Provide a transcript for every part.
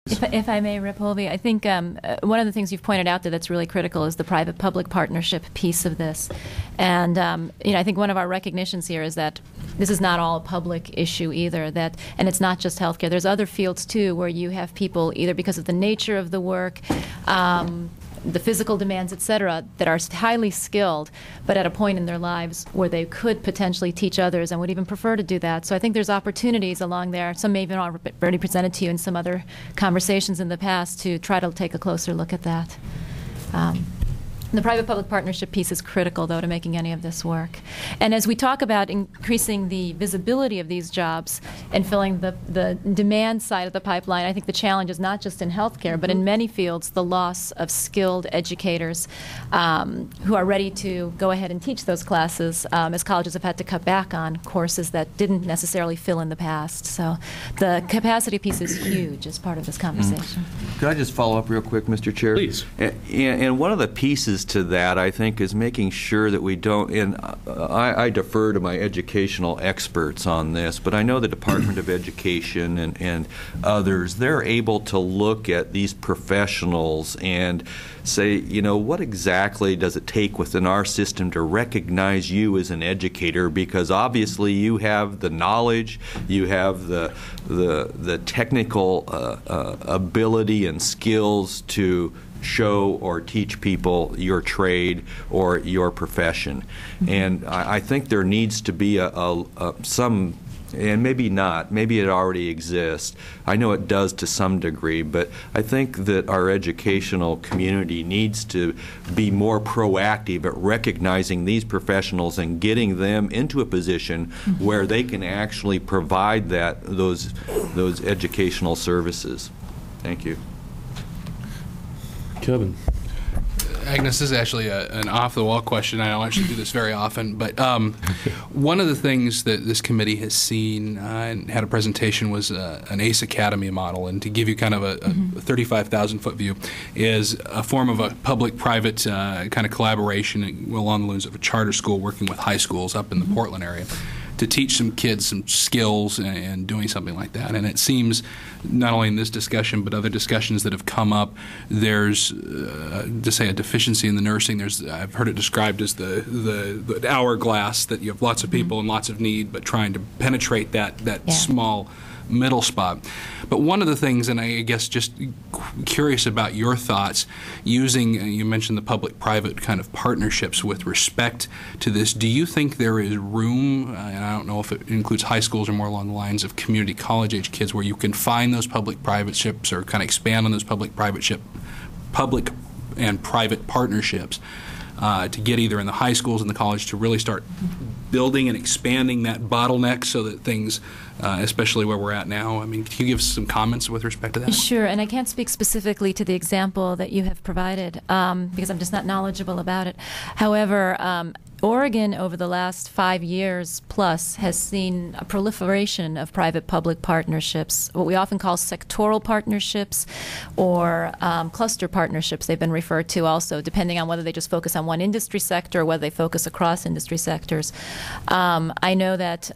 If I may, Rep. Holvey, I think one of the things you've pointed out that's really critical is the private-public partnership piece of this. And I think one of our recognitions here is that this is not all a public issue either, and it's not just healthcare. There's other fields, too, where you have people, either because of the nature of the work, the physical demands, et cetera, that are highly skilled, but at a point in their lives where they could potentially teach others and would even prefer to do that. So I think there's opportunities along there. Some may have been already presented to you in some other conversations in the past to try to take a closer look at that. The private-public partnership piece is critical, though, to making any of this work. And as we talk about increasing the visibility of these jobs and filling the demand side of the pipeline, I think the challenge is not just in healthcare, but in many fields, the loss of skilled educators who are ready to go ahead and teach those classes, as colleges have had to cut back on courses that didn't necessarily fill in the past. So the capacity piece is huge as part of this conversation. Could I just follow up real quick, Mr. Chair? Please. And one of the pieces to that, I think, is making sure that we don't, and I defer to my educational experts on this, but I know the Department of Education and others, they're able to look at these professionals and say, what exactly does it take within our system to recognize you as an educator? Because obviously you have the knowledge, you have the technical ability and skills to show or teach people your trade or your profession. And I think there needs to be some, and maybe not, maybe it already exists. I know it does to some degree, but I think that our educational community needs to be more proactive at recognizing these professionals and getting them into a position where they can actually provide those educational services. Thank you. Kevin. Agnes, this is actually an off-the-wall question. I don't actually do this very often, but one of the things that this committee has seen and had a presentation was an ACE Academy model. And to give you kind of a 35,000-foot view, is a form of a public-private kind of collaboration along the lines of a charter school working with high schools up in the Portland area to teach some kids some skills and doing something like that. And it seems, not only in this discussion, but other discussions that have come up, there's, to say, a deficiency in the nursing. I've heard it described as the hourglass, that you have lots of people and lots of need, but trying to penetrate that small middle spot. But one of the things, and I guess just curious about your thoughts, using, you mentioned the public-private kind of partnerships with respect to this, do you think there is room, and I don't know if it includes high schools or more along the lines of community college-age kids, where you can find those public-private ships or kind of expand on those public and private partnerships to get either in the high schools and the college to really start building and expanding that bottleneck so that things, especially where we're at now, I mean, can you give us some comments with respect to that? Sure, and I can't speak specifically to the example that you have provided because I'm just not knowledgeable about it. However, Oregon, over the last 5 years plus, has seen a proliferation of private-public partnerships, what we often call sectoral partnerships or cluster partnerships. They've been referred to also, depending on whether they just focus on one industry sector or whether they focus across industry sectors. I know that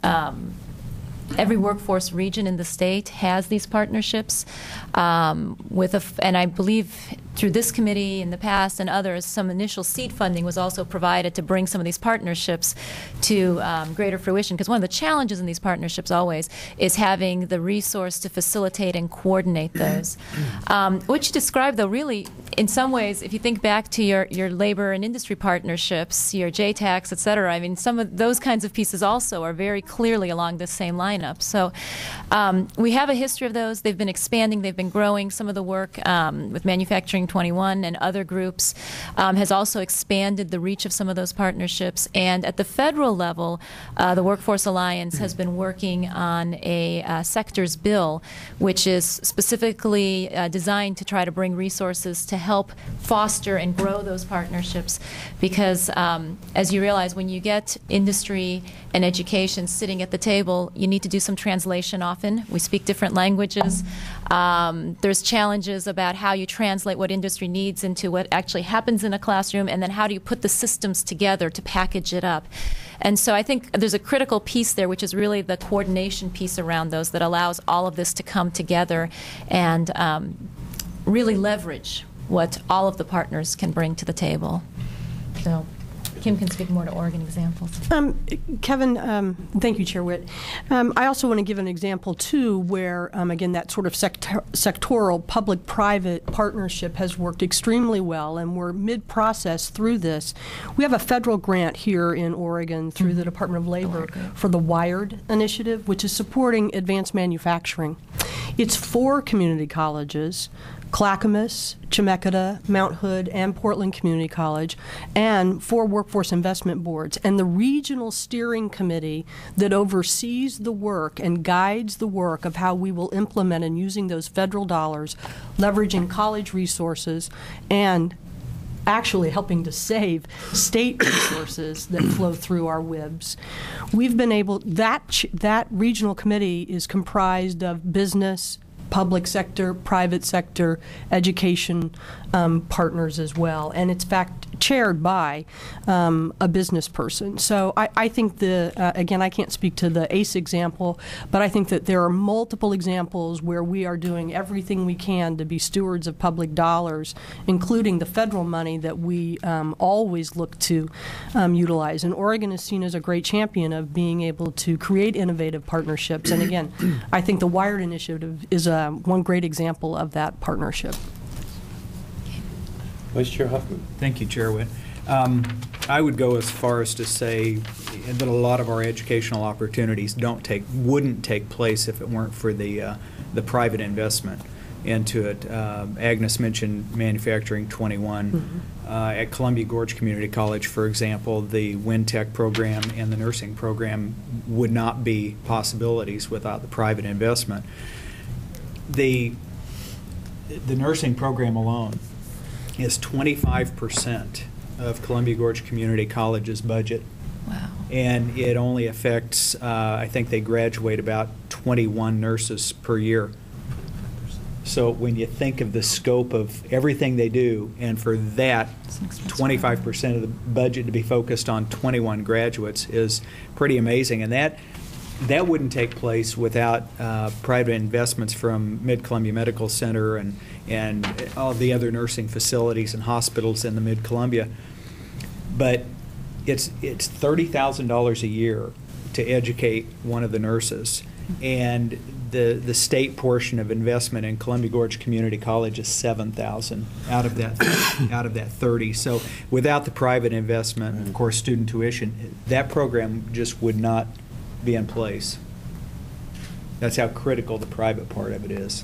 every workforce region in the state has these partnerships and I believe through this committee in the past and others, some initial seed funding was also provided to bring some of these partnerships to greater fruition. Because one of the challenges in these partnerships always is having the resource to facilitate and coordinate those. What you described, though, really, in some ways, if you think back to your labor and industry partnerships, your JTACs, et cetera, I mean, some of those kinds of pieces also are very clearly along the same lineup. So we have a history of those. They've been expanding. They've been growing. Some of the work with Manufacturing 21 and other groups has also expanded the reach of some of those partnerships. And at the federal level, the Workforce Alliance has been working on a sectors bill, which is specifically designed to try to bring resources to help foster and grow those partnerships. Because as you realize, when you get industry and education sitting at the table, you need to do some translation often. We speak different languages. There's challenges about how you translate what industry needs into what actually happens in a classroom, and then how do you put the systems together to package it up. And so I think there's a critical piece there, which is really the coordination piece around those that allows all of this to come together and really leverage what all of the partners can bring to the table. So Kim can speak more to Oregon examples. Kevin, thank you, Chair Witt. I also want to give an example, too, where, again, that sort of sectoral public-private partnership has worked extremely well, and we're mid-process through this. We have a federal grant here in Oregon through the Department of Labor for the WIRED initiative, which is supporting advanced manufacturing. It's 4 community colleges, Clackamas, Chemeketa, Mount Hood, and Portland Community College, and 4 workforce investment boards. And the regional steering committee that oversees the work and guides the work of how we will implement and using those federal dollars, leveraging college resources, and actually helping to save state resources that flow through our WIBs. We've been able, that regional committee is comprised of business, public sector, private sector, education partners as well, and it's in fact chaired by a business person. So I think again, I can't speak to the ACE example, but I think that there are multiple examples where we are doing everything we can to be stewards of public dollars, including the federal money that we always look to utilize. And Oregon is seen as a great champion of being able to create innovative partnerships. And again, I think the WIRED initiative is one great example of that partnership. Vice Chair Huffman. Thank you, Chair Witt. I would go as far as to say that a lot of our educational opportunities wouldn't take place if it weren't for the private investment into it. Agnes mentioned Manufacturing 21. At Columbia Gorge Community College, for example, the WinTech program and the nursing program would not be possibilities without the private investment. The nursing program alone is 25% of Columbia Gorge Community College's budget. Wow. And it only affects, I think they graduate about 21 nurses per year. So when you think of the scope of everything they do, and for that 25% of the budget to be focused on 21 graduates is pretty amazing. And that wouldn't take place without private investments from Mid-Columbia Medical Center and all the other nursing facilities and hospitals in the Mid-Columbia. But it's $30,000 a year to educate one of the nurses, and the state portion of investment in Columbia Gorge Community College is $7,000 out of that 30. So without the private investment, and of course student tuition, that program just would not be in place. That's how critical the private part of it is.